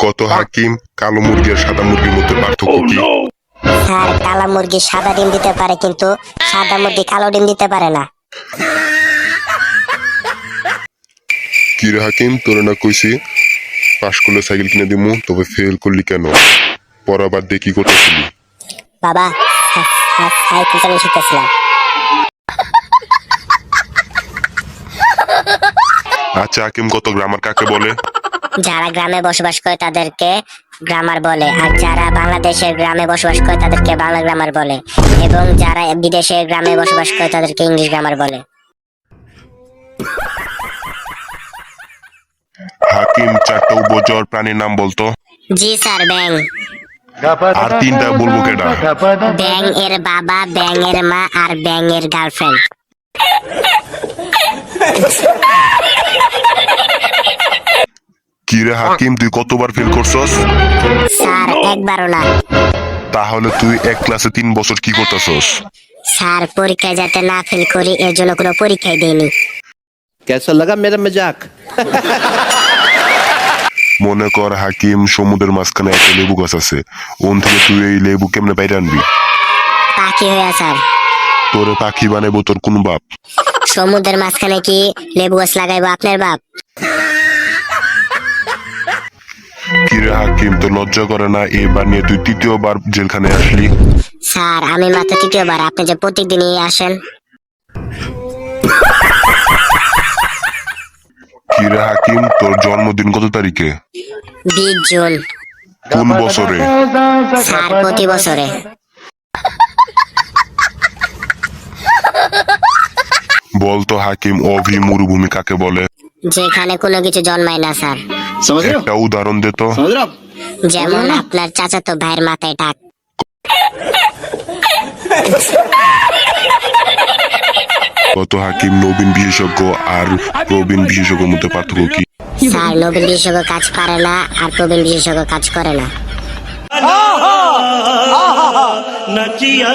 কত হাকিম, কালো মুরগি আর সাদা মুরগির মধ্যে পার্থক্য কি? স্যার, কালা মুরগি সাদা ডিম দিতে পারে, কিন্তু সাদা মুরগি কালো ডিম দিতে পারে না। কি রে হাকিম, তোরে না কইছি পাশ করলে সাইকেল কিনে দিমু, তবে ফেল করলি কেন? পড়া বাদ দিয়ে কি করতেছিলি? বাবা, সাইকেল চালিয়ে শিখতেছিলাম। আচ্ছা হাকিম, কত গ্রামার কাকে বলে? যারা গ্রামে বসবাস করে তাদেরকে গ্রামার বলে, আর যারা বাংলাদেশের গ্রামে বসবাস করে তাদেরকে বাংলা গ্রামার বলে, এবং যারা বিদেশের গ্রামে বসবাস করে তাদেরকে ইংলিশ গ্রামার বলে। হাকিম, চারটা উভচর প্রাণীর নাম বলতো। জি স্যার, ব্যাং। আর তিনটা বলবো কেডা? ব্যাং এর বাবা, ব্যাং এর মা, আর ব্যাং এর গার্লফ্রেন্ড। কি রে হাকিম, তুই কতবার ফেল করছস? স্যার, একবারও না। তাহলে তুই এক ক্লাসে 3 বছর কি করতেছস? স্যার, পরীক্ষায় যাতে না ফেল করি এর জন্য কোনো পরীক্ষাই দেয়নি। कैसा लगा मेरा मजाक? মনে কর হাকিম, সমুদ্রের মাঝখানে একটা লেবু গাছ আছে, ওন থেকে তুই এই লেবু কেমনে বাইরে আনবি? পাখি হইয়া স্যার। তোরে পাখি বানাইবো তোর কোন বাপ? সমুদ্রের মাঝখানে কি লেবু গাছ লাগাইবো আপনার বাপ? কি রে হাকিম, তোর লজ্জা করে না এবার নিয়ে তুই তৃতীয়বার জেলখানে আসলি? স্যার, আমি মাত্র তৃতীয়বার, আপনি যে প্রত্যেকদিনই আসেন। কি রে হাকিম, তোর জন্মদিন কত তারিখে? 20 জুন। কোন বছরে? স্যার, প্রতি বছরে। বলতো হাকিম, অভি মরুভূমি কাকে বলে? যেখানে কোনো কিছু জন্মায় না স্যার। समझ रहे हो? একটা উদাহরণ দে তো। समझ रहे हो? যেমন আপনার চাচাতো ভাইয়ের মাথায় টাক। কত হাকিম, নবীন বিশেষজ্ঞ আর প্রবীণ বিশেষজ্ঞের মধ্যে পার্থক্য কি? স্যার, নবীন বিশেষজ্ঞ কাজ পারে না, আর প্রবীণ বিশেষজ্ঞ কাজ করে না। नचिया